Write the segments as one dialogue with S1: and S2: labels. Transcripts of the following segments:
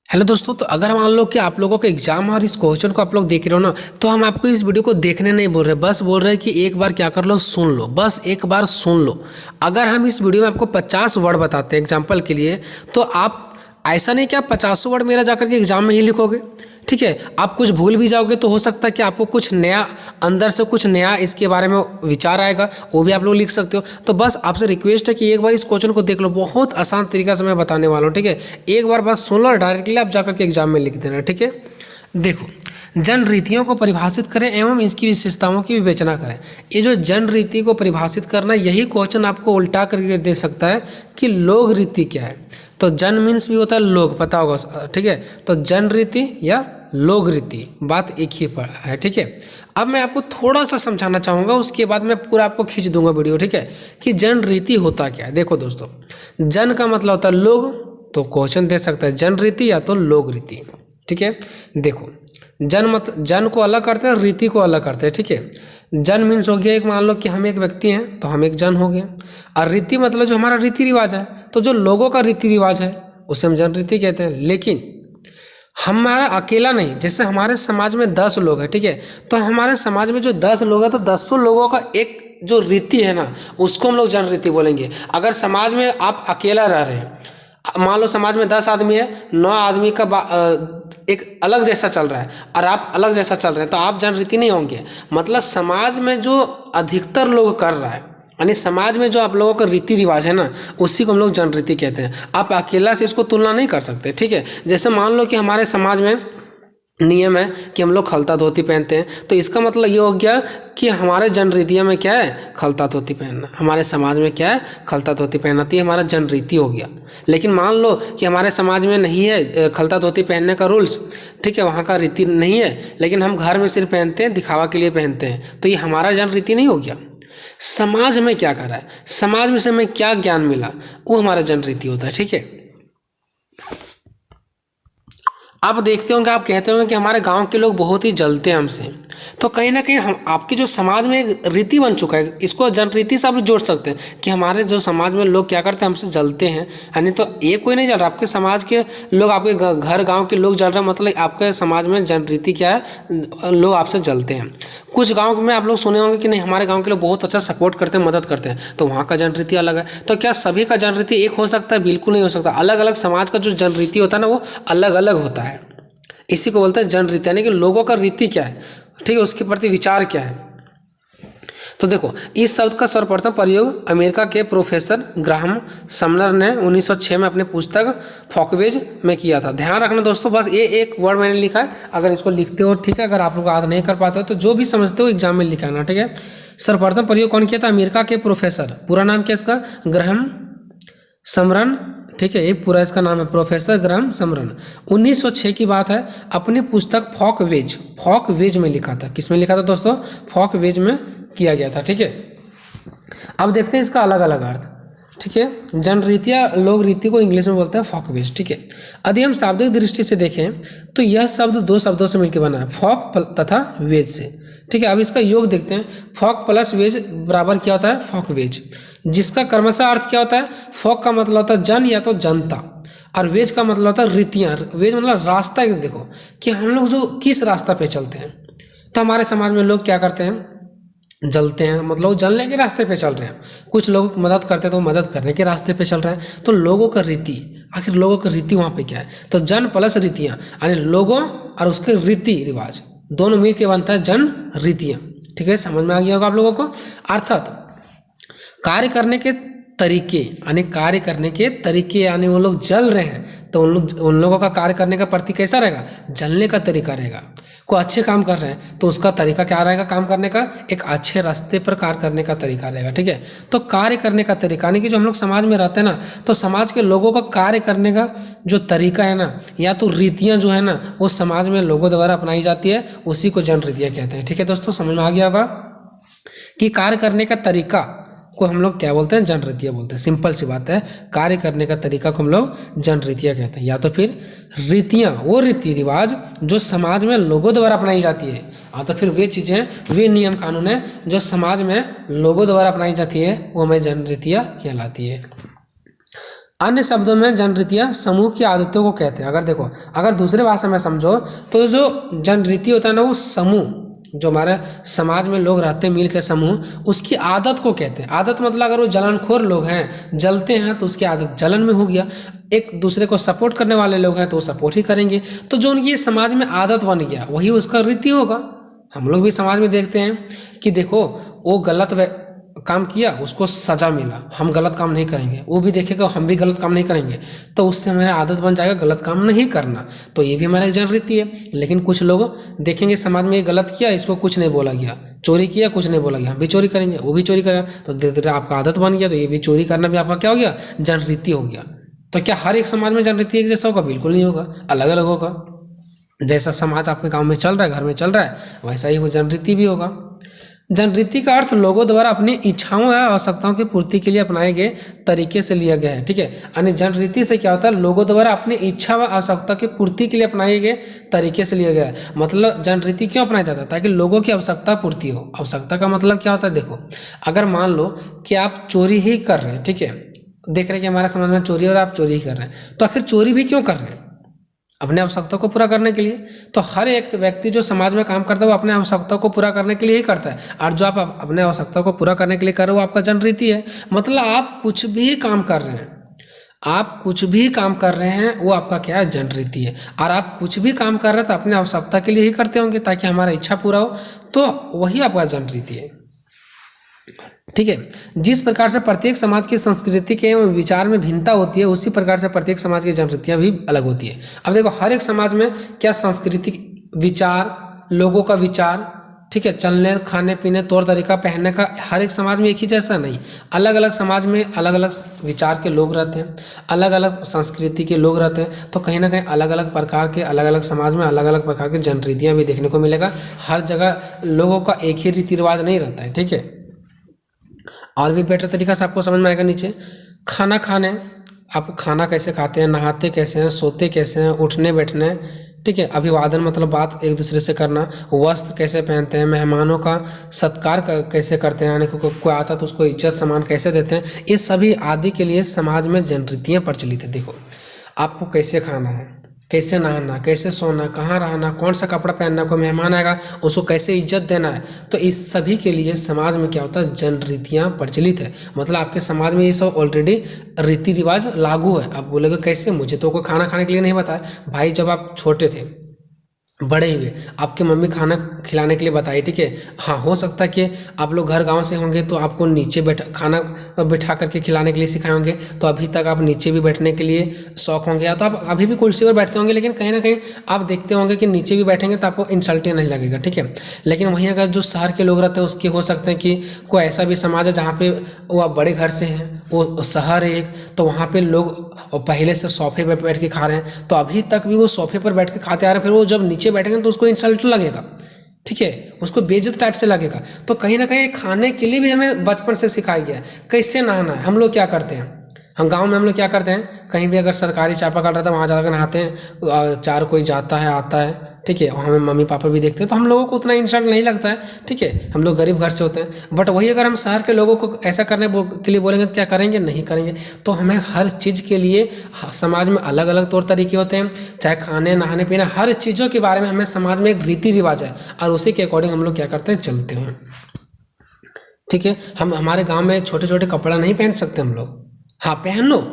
S1: Hello दोस्तों, तो अगर मान लो कि आप लोगों का एग्जाम और इस क्वेश्चन को आप लोग देख रहे हो ना, तो हम आपको इस वीडियो को देखने नहीं बोल रहे, बस बोल रहे हैं कि एक बार क्या कर लो, सुन लो, बस एक बार सुन लो। अगर हम इस वीडियो में आपको 50 वर्ड बताते हैं एग्जाम्पल के लिए, तो आप ऐसा नहीं कि आप 50 वर्ड मेरा जाकर के एग्जाम में ही लिखोगे। ठीक है, आप कुछ भूल भी जाओगे तो हो सकता है कि आपको कुछ नया अंदर से कुछ नया इसके बारे में विचार आएगा, वो भी आप लोग लिख सकते हो। तो बस आपसे रिक्वेस्ट है कि एक बार इस क्वेश्चन को देख लो, बहुत आसान तरीका से मैं बताने वाला हूँ। ठीक है, एक बार बस सुन लो और डायरेक्टली आप जाकर के एग्जाम में लिख देना। ठीक है, देखो, जन रीतियों को परिभाषित करें एवं इसकी विशेषताओं की विवेचना करें। ये जो जन रीति को परिभाषित करना, यही क्वेश्चन आपको उल्टा करके दे सकता है कि लोक रीति क्या है। तो जन मीन्स भी होता है लोग, पता होगा। ठीक है, तो जन रीति या लोक रीति बात एक ही पड़ा है। ठीक है, अब मैं आपको थोड़ा सा समझाना चाहूँगा, उसके बाद मैं पूरा आपको खींच दूंगा वीडियो। ठीक है, कि जन रीति होता क्या है। देखो दोस्तों, जन का मतलब होता है लोग, तो क्वेश्चन दे सकता है जन रीति या तो लोक रीति। ठीक है, देखो, जन को अलग करते हैं, रीति को अलग करते हैं। ठीक है, जन मीन्स हो गया एक, मान लो कि हम एक व्यक्ति हैं तो हम एक जन हो गए, और रीति मतलब जो हमारा रीति रिवाज है, तो जो लोगों का रीति रिवाज है उसे हम जन रीति कहते हैं। लेकिन हमारा अकेला नहीं, जैसे हमारे समाज में 10 लोग हैं। ठीक है, तो हमारे समाज में जो 10 लोग हैं, तो 10 लोगों का एक जो रीति है ना, उसको हम लोग जन रीति बोलेंगे। अगर समाज में आप अकेला रह रहे हैं, मान लो समाज में 10 आदमी है, 9 आदमी का एक अलग जैसा चल रहा है और आप अलग जैसा चल रहे हैं, तो आप जन रीति नहीं होंगे। मतलब समाज में जो अधिकतर लोग कर रहा है, यानी समाज में जो आप लोगों का रीति रिवाज है ना, उसी को हम लोग जन रीति कहते हैं। आप अकेला से इसको तुलना नहीं कर सकते। ठीक है, जैसे मान लो कि हमारे समाज में नियम है कि हम लोग खलता धोती पहनते हैं, तो इसका मतलब ये हो गया कि हमारे जन रीतियों में क्या है, खलता धोती पहनना। हमारे समाज में क्या है, खलता धोती पहनना, तो ये हमारा जन रीति हो गया। लेकिन मान लो कि हमारे समाज में नहीं है खलता धोती पहनने का रूल्स, ठीक है, वहाँ का रीति नहीं है, लेकिन हम घर में सिर्फ पहनते हैं, दिखावा के लिए पहनते हैं, तो ये हमारा जन रीति नहीं हो गया। समाज में क्या कर रहा है, समाज में से हमें क्या ज्ञान मिला, वो हमारा जन रीति होता है। ठीक है, आप देखते होंगे, आप कहते होंगे कि हमारे गांव के लोग बहुत ही जलते हैं हमसे, तो कहीं ना कहीं हम आपके जो समाज में एक रीति बन चुका है, इसको जन रीति से आप जोड़ सकते हैं कि हमारे जो समाज में लोग क्या करते हैं, हमसे जलते हैं। यानी तो ये कोई नहीं जल रहा, आपके समाज के लोग, आपके घर गांव के लोग जल रहे हैं, मतलब आपके समाज में जन रीति क्या है, लोग आपसे जलते हैं। कुछ गाँव में आप लोग सुने होंगे कि नहीं, हमारे गाँव के लोग बहुत अच्छा सपोर्ट करते हैं, मदद करते हैं, तो वहाँ का जन रीति अलग है। तो क्या सभी का जन रीति एक हो सकता है? बिल्कुल नहीं हो सकता। अलग अलग समाज का जो जन रीति होता है ना, वो अलग अलग होता है। इसी को बोलते हैं जन रीति, यानी कि लोगों का रीति क्या है, ठीक है, उसके प्रति विचार क्या है। तो देखो, इस शब्द का सर्वप्रथम प्रयोग अमेरिका के प्रोफेसर ग्राहम समनर ने 1906 में अपने पुस्तक फॉकवेज में किया था। ध्यान रखना दोस्तों, बस ये एक वर्ड मैंने लिखा है, अगर इसको लिखते हो ठीक है, अगर आप लोग याद नहीं कर पाते हो तो जो भी समझते हो एग्जाम में लिखाना। ठीक है, सर्वप्रथम प्रयोग कौन किया था? अमेरिका के प्रोफेसर, पूरा नाम क्या इसका? ग्राहम समरन। ठीक है, ये पूरा इसका नाम है, प्रोफेसर ग्राहम समरन। 1906 की बात है, अपनी पुस्तक फॉकवेज में लिखा था। किस में लिखा था दोस्तों? फॉकवेज में किया गया था। ठीक है, अब देखते हैं इसका अलग अलग अर्थ। ठीक है, जन रीति या लोक रीति को इंग्लिश में बोलते हैं फॉकवेज। ठीक है, यदि हम शाब्दिक दृष्टि से देखें तो यह शब्द 2 शब्दों से मिलकर बना है, फॉक तथा वेज से। ठीक है, अब इसका योग देखते हैं, फॉक प्लस वेज बराबर क्या होता है? फॉकवेज, जिसका क्रमशः अर्थ क्या होता है? फॉक का मतलब होता है जन या तो जनता, और वेज का मतलब होता है रीतियाँ। वेज मतलब रास्ता। देखो कि हम लोग जो किस रास्ता पे चलते हैं, तो हमारे समाज में लोग क्या करते हैं? जलते हैं, मतलब जलने के रास्ते पे चल रहे हैं। कुछ लोग मदद करते हैं तो मदद करने के रास्ते पे चल रहे हैं। तो लोगों का रीति, आखिर लोगों का रीति वहाँ पे क्या है? तो जन प्लस रीतियाँ, यानी लोगों और उसके रीति रिवाज दोनों मिल के बनता है जन रीतियाँ। ठीक है, समझ में आ गया होगा आप लोगों को। अर्थात कार्य करने के तरीके, यानी कार्य करने के तरीके, यानी वो लोग जल रहे हैं तो उन लोगों का कार्य करने का प्रति कैसा रहेगा? जलने का तरीका रहेगा। कोई अच्छे काम कर रहे हैं तो उसका तरीका क्या रहेगा? काम करने का एक अच्छे रास्ते पर कार्य करने का तरीका रहेगा। ठीक है, तो कार्य करने का तरीका, यानी कि जो हम लोग समाज में रहते हैं ना, तो समाज के लोगों का कार्य करने का जो तरीका है ना, या तो रीतियाँ जो है ना, वो समाज में लोगों द्वारा अपनाई जाती है, उसी को जन रीतियाँ कहते हैं। ठीक है दोस्तों, समझ में आ गया होगा कि कार्य करने का तरीका को हम लोग क्या बोलते हैं? जन रीतियाँ बोलते हैं। सिंपल सी बात है, कार्य करने का तरीका को हम लोग जन रीतियाँ कहते हैं। या तो फिर रीतियाँ, वो रीति रिवाज जो समाज में लोगों द्वारा अपनाई जाती है, या तो फिर वे चीज़ें, वे नियम कानून है जो समाज में लोगों द्वारा अपनाई जाती है, वो हमें जन रीतियाँ कहलाती है। अन्य शब्दों में जनरीतियाँ समूह की आदतों को कहते हैं। अगर देखो, अगर दूसरे भाषा में समझो तो जो जनरीति होता है ना, वो समूह, जो हमारे समाज में लोग रहते हैं मिल के समूह, उसकी आदत को कहते हैं। आदत मतलब अगर वो जलनखोर लोग हैं, जलते हैं, तो उसकी आदत जलन में हो गया। एक दूसरे को सपोर्ट करने वाले लोग हैं तो वो सपोर्ट ही करेंगे। तो जो उनकी समाज में आदत बन गया वही उसका रीति होगा। हम लोग भी समाज में देखते हैं कि देखो, वो गलत काम किया, उसको सजा मिला, हम गलत काम नहीं करेंगे, वो भी देखेगा हम भी गलत काम नहीं करेंगे, तो उससे हमारा आदत बन जाएगा गलत काम नहीं करना। तो ये भी हमारा एक जनरीति है। लेकिन कुछ लोग देखेंगे समाज में ये गलत किया, इसको कुछ नहीं बोला गया, चोरी किया कुछ नहीं बोला गया, हम भी चोरी करेंगे, वो भी चोरी करेगा, तो धीरे धीरे आपका आदत बन गया, तो ये भी चोरी करना भी आपका क्या हो गया, जनरीति हो गया। तो क्या हर एक समाज में जनरीति एक जैसा होगा? बिल्कुल नहीं होगा, अलग अलग होगा। जैसा समाज आपके गाँव में चल रहा है, घर में चल रहा है, वैसा ही वो जनरीति भी होगा। जनरीति का अर्थ लोगों द्वारा अपनी इच्छाओं या आवश्यकताओं की पूर्ति के लिए अपनाए गए तरीके से लिया गया है। ठीक है, यानी जनरीति से क्या होता है, लोगों द्वारा अपनी इच्छा व आवश्यकता की पूर्ति के लिए अपनाए गए तरीके से लिया गया है। मतलब जनरीति क्यों अपनाया जाता है? ताकि लोगों की आवश्यकता पूर्ति हो। आवश्यकता का मतलब क्या होता है? देखो, अगर मान लो कि आप चोरी ही कर रहे हैं, ठीक है, देख रहे हैं कि हमारे समाज में चोरी और आप चोरी ही कर रहे हैं, तो आखिर चोरी भी क्यों कर रहे हैं? अपने आवश्यकता को पूरा करने के लिए। तो हर एक व्यक्ति जो समाज में काम करता है वो अपने आवश्यकता को पूरा करने के लिए ही करता है। और जो आप अपने आवश्यकता को पूरा करने के लिए कर रहे हो वो आपका जनरीति है। मतलब आप कुछ भी काम कर रहे हैं, आप कुछ भी काम कर रहे हैं, वो आपका क्या है, जनरीति है। और आप कुछ भी काम कर रहे हैं तो अपने आवश्यकता के लिए ही करते होंगे ताकि हमारा इच्छा पूरा हो, तो वही आपका जनरीति है। ठीक है, जिस प्रकार से प्रत्येक समाज की संस्कृति के विचार में भिन्नता होती है, उसी प्रकार से प्रत्येक समाज की जनरीतियाँ भी अलग होती है। अब देखो, हर एक समाज में क्या संस्कृति, विचार, लोगों का विचार, ठीक है, चलने, खाने पीने, तौर तरीका, पहनने का, हर एक समाज में एक ही जैसा नहीं, अलग अलग समाज में अलग अलग विचार के लोग रहते हैं, अलग अलग संस्कृति के लोग रहते हैं। तो कहीं ना कहीं अलग अलग प्रकार के, अलग अलग समाज में अलग अलग प्रकार की जनरीतियाँ भी देखने को मिलेगा। हर जगह लोगों का एक ही रीति रिवाज नहीं रहता है। ठीक है, और भी बेटर तरीका से आपको समझ में आएगा। नीचे खाना खाने, आप खाना कैसे खाते हैं, नहाते कैसे हैं, सोते कैसे हैं, उठने बैठने, ठीक है, अभिवादन मतलब बात एक दूसरे से करना, वस्त्र कैसे पहनते हैं, मेहमानों का सत्कार कैसे करते हैं, यानी कोई आता तो उसको इज्जत सम्मान कैसे देते हैं, ये सभी आदि के लिए समाज में जनरीतियाँ प्रचलित है। देखो, आपको कैसे खाना है, कैसे नहाना, कैसे सोना, कहाँ रहना, कौन सा कपड़ा पहनना, कोई मेहमान आएगा उसको कैसे इज्जत देना है, तो इस सभी के लिए समाज में क्या होता है, जनरीतियाँ प्रचलित है। मतलब आपके समाज में ये सब ऑलरेडी रीति रिवाज लागू है। आप बोलोगे कैसे, मुझे तो कोई खाना खाने के लिए नहीं बताया। भाई, जब आप छोटे थे, बड़े हुए, आपके मम्मी खाना खिलाने के लिए बताई, ठीक है, हाँ, हो सकता है कि आप लोग घर गांव से होंगे तो आपको नीचे खाना बैठा करके खिलाने के लिए सिखाए होंगे, तो अभी तक आप नीचे भी बैठने के लिए शौक होंगे, या तो आप अभी भी कुर्सी पर बैठते होंगे, लेकिन कहीं ना कहीं आप देखते होंगे कि नीचे भी बैठेंगे तो आपको इंसल्टिंग नहीं लगेगा। ठीक है, लेकिन वहीं अगर जो शहर के लोग रहते हैं उसके हो सकते हैं कि कोई ऐसा भी समाज है जहाँ पे वो आप बड़े घर से हैं, वो शहर है एक, तो वहाँ पे लोग पहले से सोफे पर बैठ के खा रहे हैं, तो अभी तक भी वो सोफे पर बैठ के खाते आ रहे हैं, फिर वो जब नीचे बैठेंगे तो उसको इंसल्ट लगेगा। ठीक है, उसको बेइज्जत टाइप से लगेगा। तो कहीं ना कहीं खाने के लिए भी हमें बचपन से सिखाया गया है कैसे नहाना है। हम लोग क्या करते हैं, हम गांव में हम लोग क्या करते हैं, कहीं भी अगर सरकारी चापाकल रहता है वहाँ जाकर नहाते हैं, चार कोई जाता है आता है, ठीक है, हमें मम्मी पापा भी देखते हैं, तो हम लोगों को उतना इंसल्ट नहीं लगता है। ठीक है, हम लोग गरीब घर से होते हैं। बट वही अगर हम शहर के लोगों को ऐसा करने के लिए बोलेंगे तो क्या करेंगे, नहीं करेंगे। तो हमें हर चीज़ के लिए समाज में अलग अलग तौर तरीके होते हैं, चाहे खाने नहाने पीने, हर चीज़ों के बारे में हमें समाज में एक रीति रिवाज है और उसी के अकॉर्डिंग हम लोग क्या करते हैं, चलते हैं। ठीक है, हम हमारे गाँव में छोटे छोटे कपड़ा नहीं पहन सकते हम लोग, हाँ पहन लो,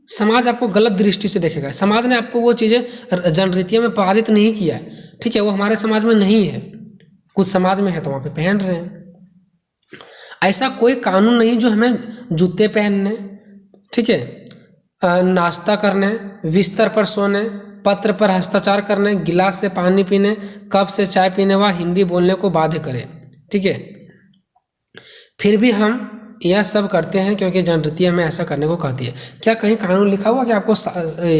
S1: समाज आपको गलत दृष्टि से देखेगा। समाज ने आपको वो चीज़ें जनरीतियों में पारित नहीं किया है। ठीक है, वो हमारे समाज में नहीं है, कुछ समाज में है तो वहाँ पे पहन रहे हैं। ऐसा कोई कानून नहीं जो हमें जूते पहनने, ठीक है, नाश्ता करने, बिस्तर पर सोने, पत्र पर हस्ताक्षर करने, गिलास से पानी पीने, कप से चाय पीने व हिंदी बोलने को बाध्य करे। ठीक है, फिर भी हम यह सब करते हैं क्योंकि जनरीति हमें ऐसा करने को कहती है। क्या कहीं कानून लिखा हुआ कि आपको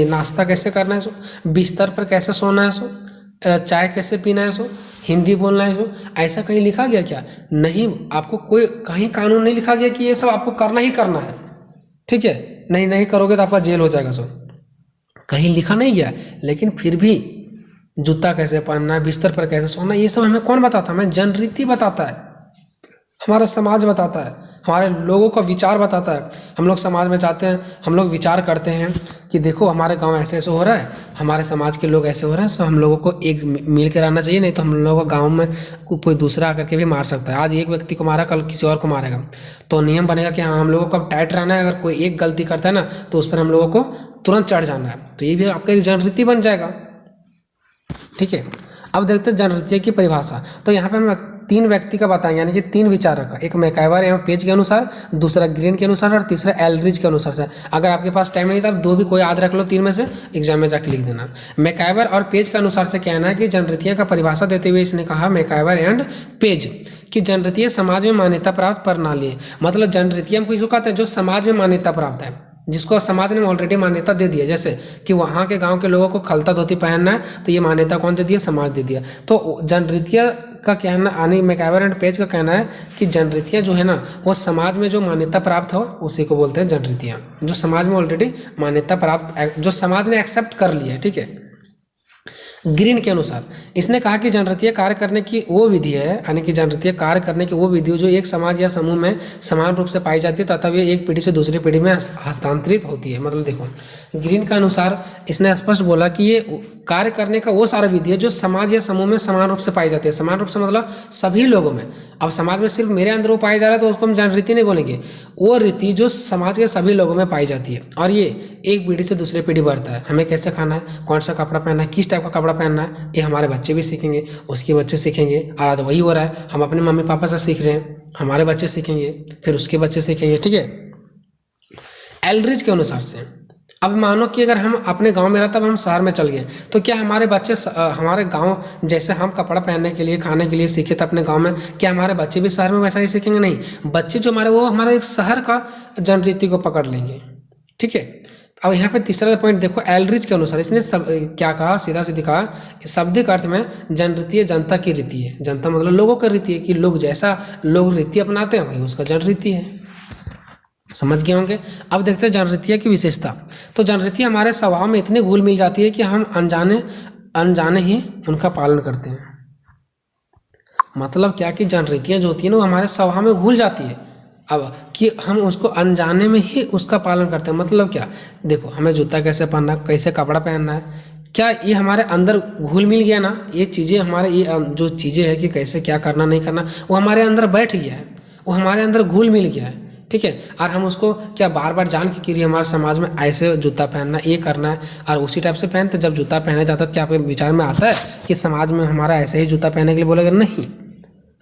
S1: नाश्ता कैसे करना है, सो बिस्तर पर कैसे सोना है, सो चाय कैसे पीना है, सो हिंदी बोलना है, सो ऐसा कहीं लिखा गया क्या? नहीं, आपको कोई कहीं कानून नहीं लिखा गया कि ये सब आपको करना ही करना है। ठीक है, नहीं करोगे तो आपका जेल हो जाएगा, सो कहीं लिखा नहीं गया। लेकिन फिर भी जूता कैसे पहनना है, बिस्तर पर कैसे सोना, ये सब हमें कौन बताता है? हमें जनरीति बताता है। हमारा समाज बताता है, हमारे लोगों का विचार बताता है। हम लोग समाज में जाते हैं, हम लोग विचार करते हैं कि देखो हमारे गांव ऐसे ऐसे हो रहा है, हमारे समाज के लोग ऐसे हो रहे हैं, तो हम लोगों को एक मिल के रहना चाहिए, नहीं तो हम लोगों को गांव में कोई दूसरा आकर के भी मार सकता है। आज एक व्यक्ति को मारा, कल किसी और को मारेगा, तो नियम बनेगा कि हाँ हम लोगों को अब टाइट रहना है। अगर कोई एक गलती करता है ना तो उस पर हम लोगों को तुरंत चढ़ जाना है। तो ये भी आपका एक जनरीति बन जाएगा। ठीक है, अब देखते हैं जनरीति की परिभाषा। तो यहाँ पे हम 3 व्यक्ति का बताएंगे, यानी कि 3 विचारक का, एक मैकाइवर एवं पेज के अनुसार, दूसरा ग्रीन के अनुसार और तीसरा एल्ड्रिज के अनुसार से। अगर आपके पास टाइम नहीं था आप 2 भी कोई याद रख लो, 3 में से एग्जाम में जाके लिख देना। मैकाइवर और पेज के अनुसार से कहना है कि जनरीतियाँ का परिभाषा देते हुए इसने कहा, मैकाइवर एंड पेज, कि जनरीतियाँ समाज में मान्यता प्राप्त प्रणाली है। मतलब जनरीतियाँ हम किसको कहते हैं, जो समाज में मान्यता प्राप्त है, जिसको समाज ने ऑलरेडी मान्यता दे दी है। जैसे कि वहाँ के गांव के लोगों को खलता धोती पहनना है, तो ये मान्यता कौन दे दिया, समाज दे दिया। तो जनरीतियाँ का कहना, यानी मैकाइवर एंड पेज का कहना है कि जनरीतियाँ जो है ना वो समाज में जो मान्यता प्राप्त हो उसी को बोलते हैं जनरीतियाँ, जो समाज में ऑलरेडी मान्यता प्राप्त, जो समाज ने एक्सेप्ट कर लिया है। ठीक है, ग्रीन के अनुसार इसने कहा कि जनरीतियाँ कार्य करने की वो विधि है, यानी कि जनरीतियाँ कार्य करने की वो विधि जो एक समाज या समूह में समान रूप से पाई जाती है तथा वे एक पीढ़ी से दूसरी पीढ़ी में हस्तांतरित होती है। मतलब देखो, ग्रीन के अनुसार इसने स्पष्ट बोला कि ये कार्य करने का वो सारा विधि है जो समाज या समूह में समान रूप से पाई जाती है। समान रूप से मतलब सभी लोगों में। अब समाज में सिर्फ मेरे अंदर वो पाया जा रहा है तो उसको हम जनरीति नहीं बोलेंगे, वो रीति जो समाज के सभी लोगों में पाई जाती है। और ये एक पीढ़ी से दूसरी पीढ़ी बढ़ता है। हमें कैसे खाना है, कौन सा कपड़ा पहनना है, किस टाइप का कपड़ा पहनना है, ये हमारे बच्चे भी सीखेंगे, उसके बच्चे सीखेंगे। और आज वही हो रहा है, हम अपने मम्मी पापा से सीख रहे हैं, हमारे बच्चे सीखेंगे, फिर उसके बच्चे सीखेंगे। ठीक है, एल्ड्रिज के अनुसार से अब मानो कि अगर हम अपने गांव में रहते, तब हम शहर में चल गए, तो क्या हमारे बच्चे हमारे गांव जैसे हम कपड़ा पहनने के लिए, खाने के लिए सीखे थे अपने गांव में, क्या हमारे बच्चे भी शहर में वैसा ही सीखेंगे? नहीं, बच्चे जो हमारे वो हमारे एक शहर का जनरीति को पकड़ लेंगे। ठीक है, अब यहाँ पे तीसरा पॉइंट देखो, एल्ड्रिज के अनुसार इसने क्या कहा, सीधा सीधी कहा, शाब्दिक अर्थ में जनरीति जनता की रीति है। जनता मतलब लोगों की रीति है, कि लोग जैसा लोग रीति अपनाते हैं वही उसका जनरीति है। समझ गए होंगे। अब देखते हैं जनरीतियाँ की विशेषता। तो जनरीतियाँ हमारे स्वभाव में इतनी घुल मिल जाती है कि हम अनजाने ही उनका पालन करते हैं। मतलब क्या कि जनरीतियाँ जो होती है ना वो हमारे स्वभाव में घुल जाती है, अब कि हम उसको अनजाने में ही उसका पालन करते हैं। मतलब क्या, देखो हमें जूता कैसे पहनना है, कैसे कपड़ा पहनना है, क्या ये हमारे अंदर घुल मिल गया ना, ये चीज़ें हमारे, ये जो चीज़ें हैं कि कैसे क्या करना नहीं करना, वो हमारे अंदर बैठ गया है, वो हमारे अंदर घुल मिल गया है। ठीक है, और हम उसको क्या बार बार जान के कि हमारे समाज में ऐसे जूता पहनना, ये करना है, और उसी टाइप से पहनते। जब जूता पहने जाता है क्या आपके विचार में आता है कि समाज में हमारा ऐसे ही जूता पहनने के लिए बोलेगा? नहीं।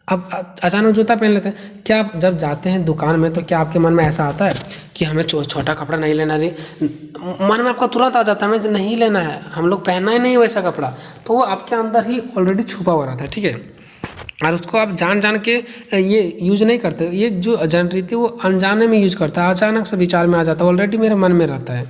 S1: अब अचानक जूता पहन लेते हैं, क्या आप जब जाते हैं दुकान में तो क्या आपके मन में ऐसा आता है कि हमें छोटा कपड़ा नहीं लेना? रे मन में आपका तुरंत आ जाता है हमें नहीं लेना है, हम लोग पहनना ही नहीं वैसा कपड़ा। तो वो आपके अंदर ही ऑलरेडी छुपा हुआ रहता है। ठीक है, और उसको आप जान के ये यूज नहीं करते। ये जो जनरीति वो अनजाने में यूज करता है, अचानक से विचार में आ जाता है, ऑलरेडी मेरे मन में रहता है।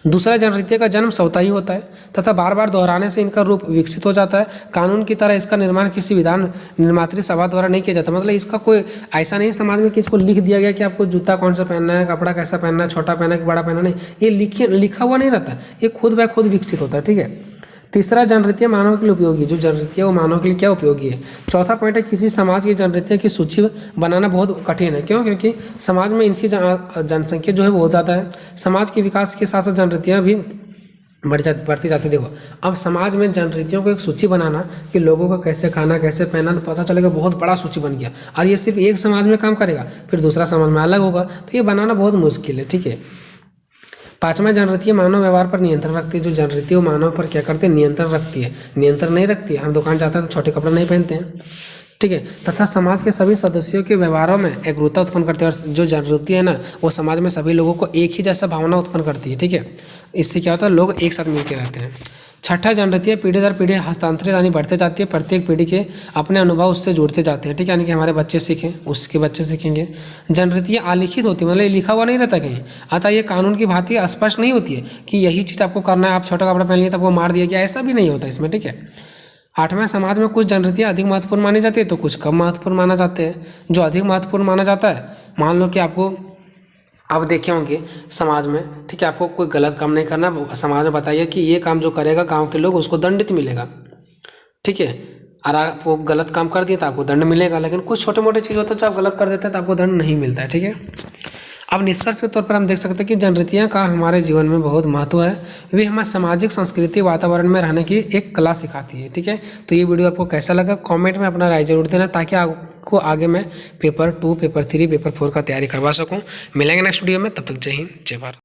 S1: दूसरा, जनरीति का जन्म स्वतः ही होता है तथा बार बार दोहराने से इनका रूप विकसित हो जाता है। कानून की तरह इसका निर्माण किसी विधान निर्मात्री सभा द्वारा नहीं किया जाता। मतलब इसका कोई ऐसा नहीं समाज में कि इसको लिख दिया गया कि आपको जूता कौन सा पहनना है, कपड़ा कैसा पहनना है, छोटा पहनना है कि बड़ा पहनना, नहीं, ये लिखा हुआ नहीं रहता, ये खुद ब खुद विकसित होता है। ठीक है, तीसरा, जनरीतियाँ मानव के लिए उपयोगी, जो जनरीतियाँ वो मानव के लिए क्या उपयोगी है। चौथा पॉइंट है, किसी समाज की जनरीतियों की सूची बनाना बहुत कठिन है। क्यों? क्योंकि समाज में इनकी जनसंख्या जो है बहुत ज़्यादा है। समाज के विकास के साथ साथ जनरीतियाँ भी बढ़ती जाती। देखो, अब समाज में जनरीतियों को एक सूची बनाना कि लोगों को कैसे खाना, कैसे पहनना, तो पता चलेगा बहुत बड़ा सूची बन गया, और ये सिर्फ एक समाज में काम करेगा, फिर दूसरा समाज में अलग होगा, तो ये बनाना बहुत मुश्किल है। ठीक है, पांचवा, जनरीतियाँ मानव व्यवहार पर नियंत्रण रखती है। जो जनरीति वो मानव पर क्या करती है, नियंत्रण रखती है। नियंत्रण नहीं रखती है, हम दुकान जाते हैं तो छोटे कपड़े नहीं पहनते हैं। ठीक है, तथा समाज के सभी सदस्यों के व्यवहारों में एकरूपता उत्पन्न करती है। और जो जनरीति है ना वो समाज में सभी लोगों को एक ही जैसा भावना उत्पन्न करती है। ठीक है, इससे क्या होता है, लोग एक साथ मिलकर रहते हैं। छठा, जनरीतियाँ पीढ़ी दर पीढ़ी हस्तांतरित यानी बढ़ते जाती है। प्रत्येक पीढ़ी के अपने अनुभव उससे जुड़ते जाते हैं। ठीक है, यानी कि हमारे बच्चे सीखें, उसके बच्चे सीखेंगे। जनरीतियाँ आलिखित होती है, मतलब ये लिखा हुआ नहीं रहता कहीं, अतः ये कानून की भांति स्पष्ट नहीं होती है कि यही चीज़ आपको करना है, आप छोटा कपड़ा पहन लिए तो आपको मार दिया गया, ऐसा भी नहीं होता इसमें। ठीक है, आठवां, समाज में कुछ जनरीतियाँ अधिक महत्वपूर्ण मानी जाती है तो कुछ कम महत्वपूर्ण माना जाते हैं। जो अधिक महत्वपूर्ण माना जाता है, मान लो कि आपको, आप देखे होंगे समाज में, ठीक है, आपको कोई गलत काम नहीं करना, समाज में बताइए कि ये काम जो करेगा गांव के लोग उसको दंडित मिलेगा। ठीक है, और आप वो गलत काम कर दिए तो आपको दंड मिलेगा, लेकिन कुछ छोटे मोटे चीज़ होते हैं जो आप गलत कर देते हैं तो आपको दंड नहीं मिलता है, ठीक है। अब निष्कर्ष के तौर पर हम देख सकते हैं कि जनरीतियाँ का हमारे जीवन में बहुत महत्व है। वे हमें सामाजिक संस्कृति वातावरण में रहने की एक कला सिखाती है, ठीक है। तो ये वीडियो आपको कैसा लगा कमेंट में अपना राय जरूर देना, ताकि आपको आगे मैं पेपर 2, पेपर 3, पेपर 4 का तैयारी करवा सकूँ। मिलेंगे नेक्स्ट वीडियो में, तब तक जय हिंद, जय भारत।